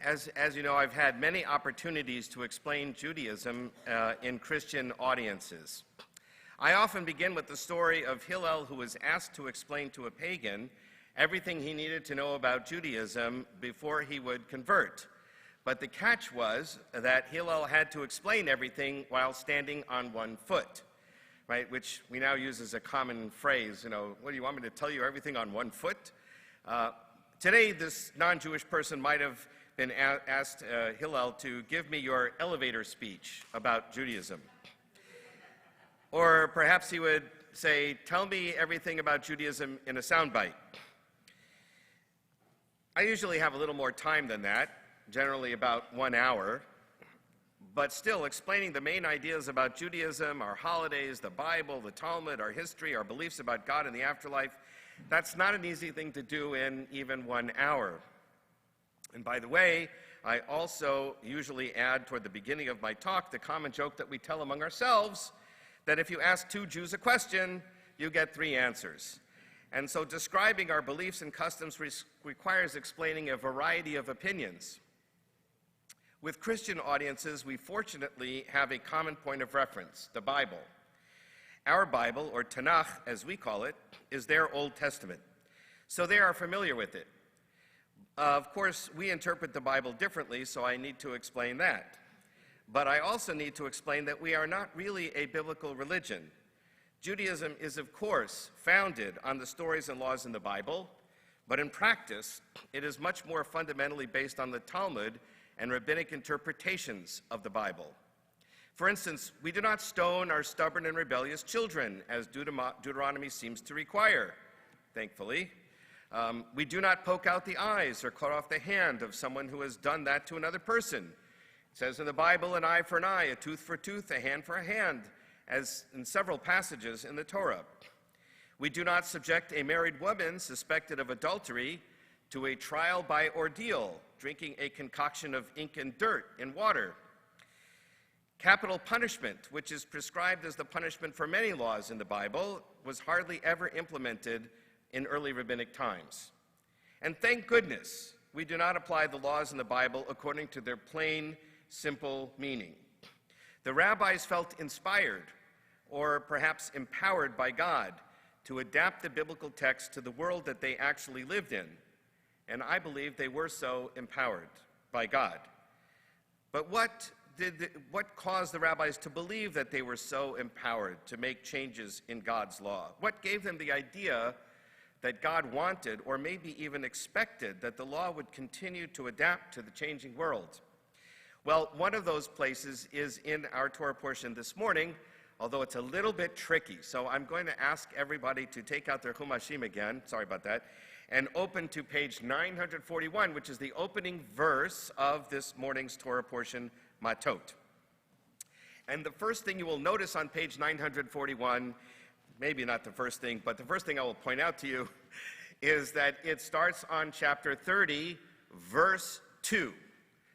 As you know, I've had many opportunities to explain Judaism in Christian audiences. I often begin with the story of Hillel, who was asked to explain to a pagan everything he needed to know about Judaism before he would convert. But the catch was that Hillel had to explain everything while standing on one foot, right? Which we now use as a common phrase, what do you want me to tell you everything on one foot? Today, this non-Jewish person might have been asked Hillel to give me your elevator speech about Judaism. Or perhaps he would say, tell me everything about Judaism in a soundbite. I usually have a little more time than that, generally about 1 hour, but still explaining the main ideas about Judaism, our holidays, the Bible, the Talmud, our history, our beliefs about God and the afterlife, that's not an easy thing to do in even 1 hour. And by the way, I also usually add toward the beginning of my talk the common joke that we tell among ourselves, that if you ask 2 Jews a question, you get 3 answers. And so describing our beliefs and customs requires explaining a variety of opinions. With Christian audiences, we fortunately have a common point of reference, the Bible. Our Bible, or Tanakh as we call it, is their Old Testament. So they are familiar with it. Of course, we interpret the Bible differently, so I need to explain that. But I also need to explain that we are not really a biblical religion. Judaism is, of course, founded on the stories and laws in the Bible, but in practice, it is much more fundamentally based on the Talmud and rabbinic interpretations of the Bible. For instance, we do not stone our stubborn and rebellious children, as Deuteronomy seems to require, thankfully. We do not poke out the eyes or cut off the hand of someone who has done that to another person. It says in the Bible, an eye for an eye, a tooth for a tooth, a hand for a hand, as in several passages in the Torah. We do not subject a married woman suspected of adultery to a trial by ordeal, drinking a concoction of ink and dirt in water. Capital punishment, which is prescribed as the punishment for many laws in the Bible, was hardly ever implemented in early rabbinic times. And thank goodness we do not apply the laws in the Bible according to their plain, simple meaning. The rabbis felt inspired, or perhaps empowered by God, to adapt the biblical text to the world that they actually lived in. And I believe they were so empowered by God. But what caused the rabbis to believe that they were so empowered to make changes in God's law? What gave them the idea that God wanted, or maybe even expected, that the law would continue to adapt to the changing world? Well, one of those places is in our Torah portion this morning, although it's a little bit tricky. So I'm going to ask everybody to take out their Chumashim again, sorry about that, and open to page 941, which is the opening verse of this morning's Torah portion, Matot. And the first thing you will notice on page 941, maybe not the first thing, but the first thing I will point out to you is that it starts on chapter 30, verse 2.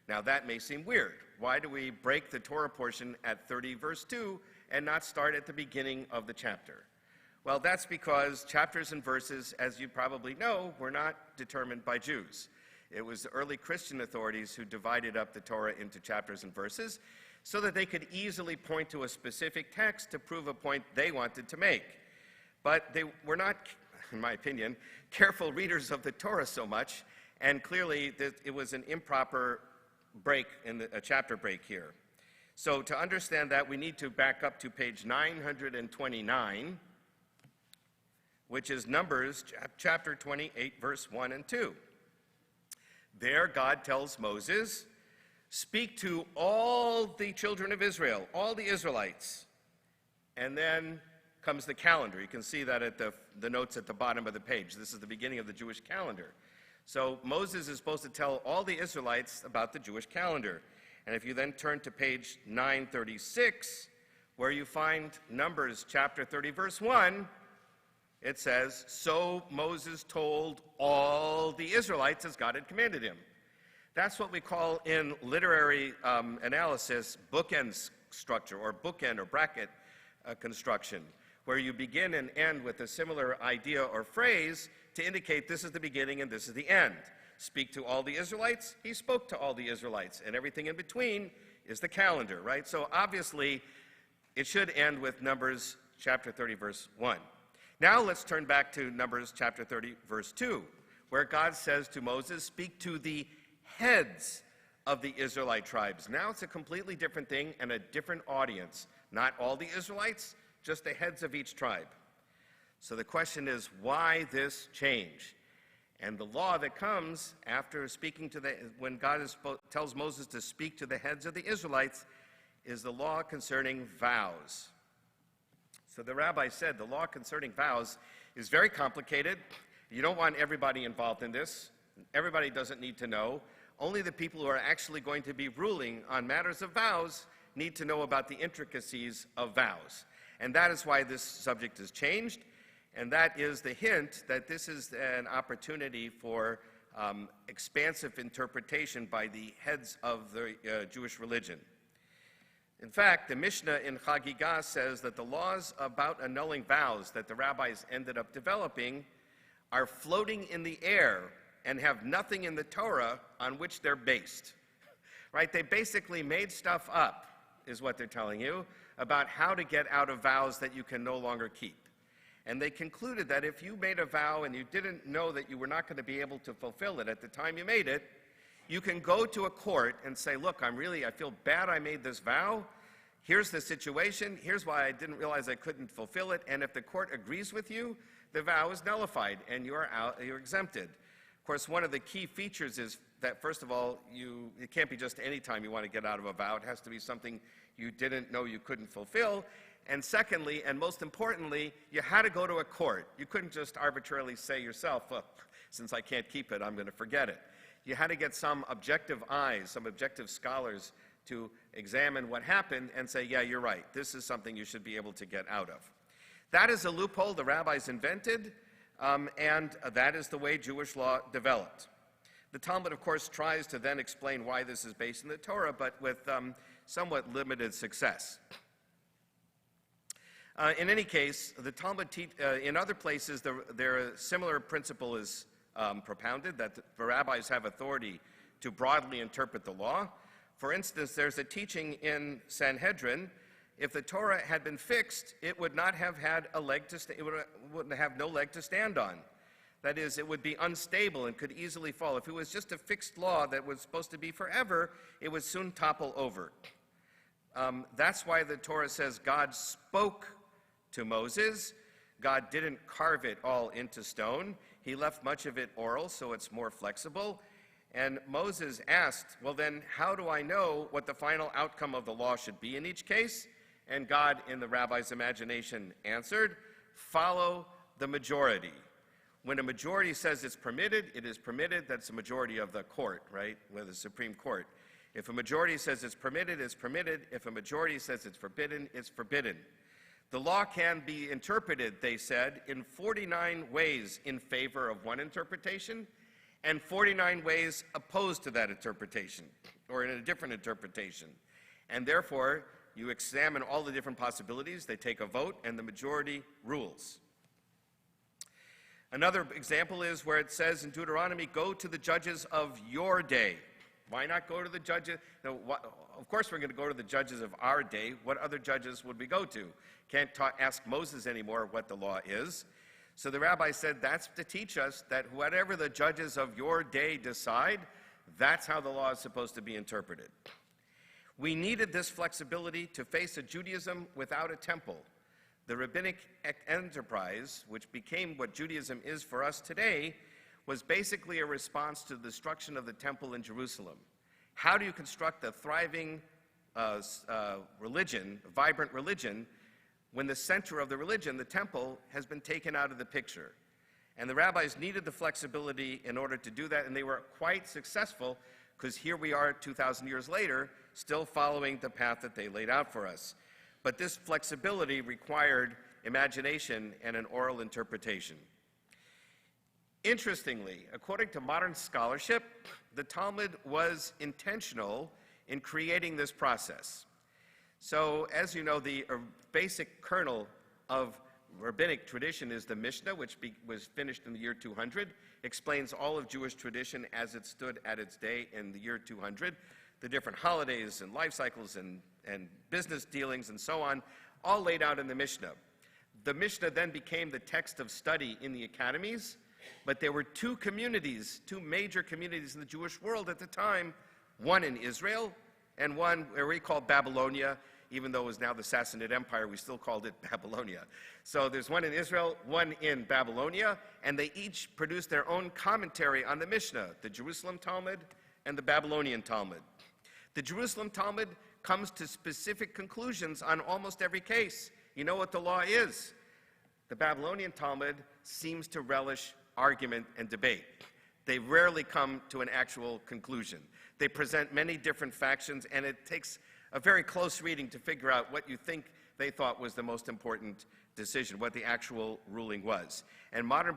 Now that may seem weird. Why do we break the Torah portion at 30, verse 2, and not start at the beginning of the chapter? Well, that's because chapters and verses, as you probably know, were not determined by Jews. It was the early Christian authorities who divided up the Torah into chapters and verses so that they could easily point to a specific text to prove a point they wanted to make. But they were not, in my opinion, careful readers of the Torah so much, and clearly it was an improper break, a chapter break here. So to understand that, we need to back up to page 929, which is Numbers chapter 28, verse 1 and 2. There God tells Moses, speak to all the children of Israel, all the Israelites. And then comes the calendar. You can see that at the notes at the bottom of the page. This is the beginning of the Jewish calendar. So Moses is supposed to tell all the Israelites about the Jewish calendar. And if you then turn to page 936, where you find Numbers chapter 30, verse 1, it says, so Moses told all the Israelites as God had commanded him. That's what we call in literary analysis bookend structure, or bookend or bracket construction, where you begin and end with a similar idea or phrase to indicate this is the beginning and this is the end. speak to all the Israelites? He spoke to all the Israelites, and everything in between is the calendar, right? So obviously, it should end with Numbers chapter 30, verse 1. Now let's turn back to Numbers chapter 30, verse 2, where God says to Moses, speak to the heads of the Israelite tribes. Now it's a completely different thing and a different audience. Not all the Israelites, just the heads of each tribe. So the question is, why this change? And the law that comes after speaking to when God tells Moses to speak to the heads of the Israelites is the law concerning vows. So the rabbi said the law concerning vows is very complicated. You don't want everybody involved in this. Everybody doesn't need to know. Only the people who are actually going to be ruling on matters of vows need to know about the intricacies of vows. And that is why this subject is changed. And that is the hint that this is an opportunity for expansive interpretation by the heads of the Jewish religion. In fact, the Mishnah in Chagigah says that the laws about annulling vows that the rabbis ended up developing are floating in the air and have nothing in the Torah on which they're based. Right? They basically made stuff up, is what they're telling you, about how to get out of vows that you can no longer keep. And they concluded that if you made a vow and you didn't know that you were not going to be able to fulfill it at the time you made it, you can go to a court and say, look, I feel bad I made this vow. Here's the situation. Here's why I didn't realize I couldn't fulfill it. And if the court agrees with you, the vow is nullified and you're exempted. Of course, one of the key features is that, first of all, it can't be just any time you want to get out of a vow. It has to be something you didn't know you couldn't fulfill. And secondly, and most importantly, you had to go to a court. You couldn't just arbitrarily say yourself, well, since I can't keep it, I'm going to forget it. You had to get some objective eyes, some objective scholars to examine what happened and say, yeah, you're right. This is something you should be able to get out of. That is a loophole the rabbis invented, and that is the way Jewish law developed. The Talmud, of course, tries to then explain why this is based in the Torah, but with somewhat limited success. In any case, the Talmud, in other places, their similar principle is propounded, that the rabbis have authority to broadly interpret the law. For instance, there's a teaching in Sanhedrin, if the Torah had been fixed, it would not have had a leg to it would have no leg to stand on. That is, it would be unstable and could easily fall. If it was just a fixed law that was supposed to be forever, it would soon topple over. That's why the Torah says God spoke to Moses. God didn't carve it all into stone. He left much of it oral, so it's more flexible. And Moses asked, well then, how do I know what the final outcome of the law should be in each case? And God, in the rabbi's imagination, answered, follow the majority. When a majority says it's permitted, it is permitted. That's the majority of the court, right, with the Supreme Court. If a majority says it's permitted, it's permitted. If a majority says it's forbidden, it's forbidden. The law can be interpreted, they said, in 49 ways in favor of one interpretation and 49 ways opposed to that interpretation, or in a different interpretation. And therefore, you examine all the different possibilities, they take a vote, and the majority rules. Another example is where it says in Deuteronomy, go to the judges of your day. Why not go to the judges? No, of course we're going to go to the judges of our day. What other judges would we go to? Can't ask Moses anymore what the law is. So the rabbi said that's to teach us that whatever the judges of your day decide, that's how the law is supposed to be interpreted. We needed this flexibility to face a Judaism without a temple. The rabbinic enterprise, which became what Judaism is for us today, was basically a response to the destruction of the temple in Jerusalem. How do you construct a thriving religion, a vibrant religion, when the center of the religion, the temple, has been taken out of the picture? And the rabbis needed the flexibility in order to do that, and they were quite successful, because here we are 2,000 years later, still following the path that they laid out for us. But this flexibility required imagination and an oral interpretation. Interestingly, according to modern scholarship, the Talmud was intentional in creating this process. So, as you know, the basic kernel of rabbinic tradition is the Mishnah, which was finished in the year 200, explains all of Jewish tradition as it stood at its day in the year 200, the different holidays and life cycles and business dealings and so on, all laid out in the Mishnah. The Mishnah then became the text of study in the academies, but there were two major communities in the Jewish world at the time, one in Israel and one where we call Babylonia. Even though it was now the Sassanid Empire, we still called it Babylonia. So there's one in Israel, one in Babylonia, and they each produced their own commentary on the Mishnah, the Jerusalem Talmud and the Babylonian Talmud. The Jerusalem Talmud comes to specific conclusions on almost every case. You know what the law is. The Babylonian Talmud seems to relish argument and debate. They rarely come to an actual conclusion. They present many different factions, and it takes a very close reading to figure out what you think they thought was the most important decision, what the actual ruling was. And modern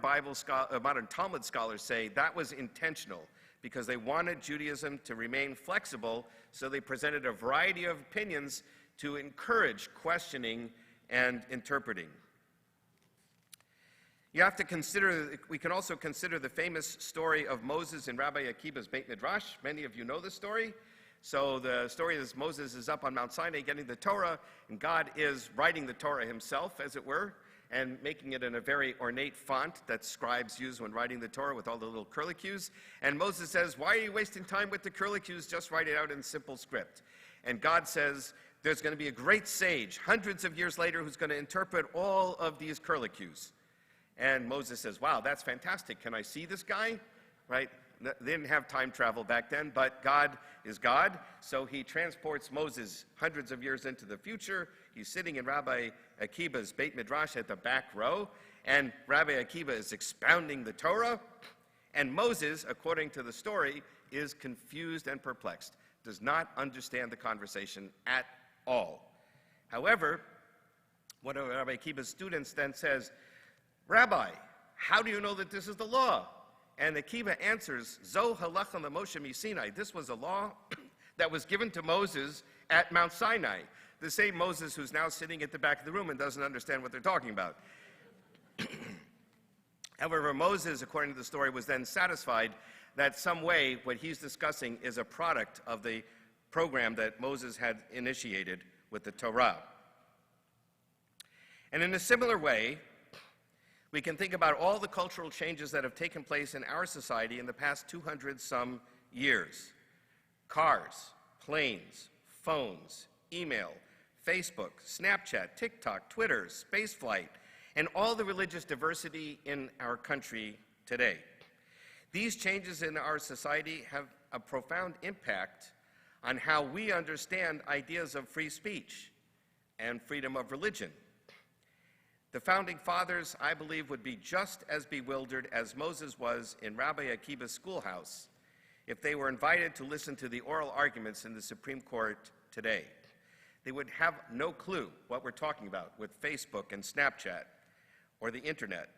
Talmud scholars say that was intentional because they wanted Judaism to remain flexible, so they presented a variety of opinions to encourage questioning and interpreting. You have to consider, we can also consider the famous story of Moses in Rabbi Akiva's Beit Midrash. Many of you know this story. So the story is Moses is up on Mount Sinai getting the Torah, and God is writing the Torah himself, as it were, and making it in a very ornate font that scribes use when writing the Torah with all the little curlicues. And Moses says, why are you wasting time with the curlicues? Just write it out in simple script. And God says, there's going to be a great sage, hundreds of years later, who's going to interpret all of these curlicues. And Moses says, wow, that's fantastic. Can I see this guy? Right? They didn't have time travel back then, but God is God. So he transports Moses hundreds of years into the future. He's sitting in Rabbi Akiva's Beit Midrash at the back row, and Rabbi Akiva is expounding the Torah. And Moses, according to the story, is confused and perplexed, does not understand the conversation at all. However, one of Rabbi Akiva's students then says, Rabbi, how do you know that this is the law? And Akiva answers, Zo halacha leMoshe miSinai. This was a law that was given to Moses at Mount Sinai. The same Moses who's now sitting at the back of the room and doesn't understand what they're talking about. However, Moses, according to the story, was then satisfied that some way what he's discussing is a product of the program that Moses had initiated with the Torah. And in a similar way, we can think about all the cultural changes that have taken place in our society in the past 200-some years. Cars, planes, phones, email, Facebook, Snapchat, TikTok, Twitter, spaceflight, and all the religious diversity in our country today. These changes in our society have a profound impact on how we understand ideas of free speech and freedom of religion. The founding fathers, I believe, would be just as bewildered as Moses was in Rabbi Akiva's schoolhouse if they were invited to listen to the oral arguments in the Supreme Court today. They would have no clue what we're talking about with Facebook and Snapchat or the internet.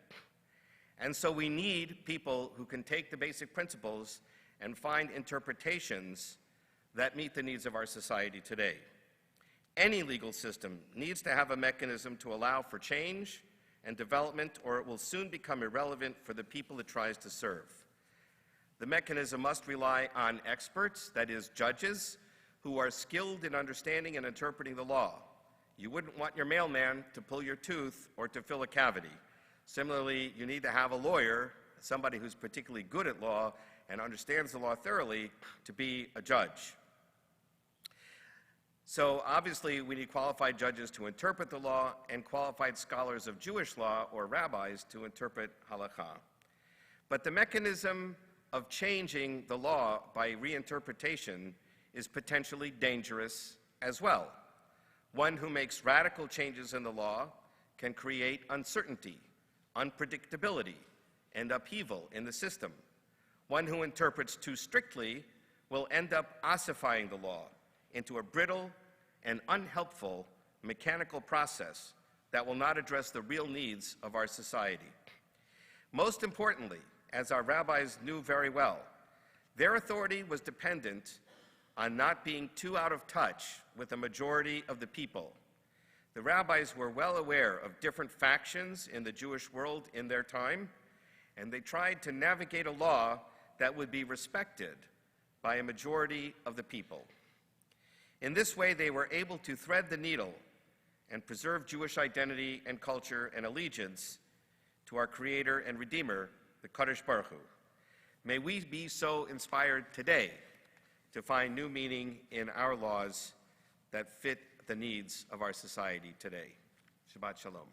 And so we need people who can take the basic principles and find interpretations that meet the needs of our society today. Any legal system needs to have a mechanism to allow for change and development, or it will soon become irrelevant for the people it tries to serve. The mechanism must rely on experts, that is, judges, who are skilled in understanding and interpreting the law. You wouldn't want your mailman to pull your tooth or to fill a cavity. Similarly, you need to have a lawyer, somebody who's particularly good at law and understands the law thoroughly, to be a judge. So obviously, we need qualified judges to interpret the law and qualified scholars of Jewish law or rabbis to interpret halakha. But the mechanism of changing the law by reinterpretation is potentially dangerous as well. One who makes radical changes in the law can create uncertainty, unpredictability, and upheaval in the system. One who interprets too strictly will end up ossifying the law into a brittle and unhelpful mechanical process that will not address the real needs of our society. Most importantly, as our rabbis knew very well, their authority was dependent on not being too out of touch with the majority of the people. The rabbis were well aware of different factions in the Jewish world in their time, and they tried to navigate a law that would be respected by a majority of the people. In this way, they were able to thread the needle and preserve Jewish identity and culture and allegiance to our Creator and Redeemer, the Kadosh Baruch Hu. May we be so inspired today to find new meaning in our laws that fit the needs of our society today. Shabbat Shalom.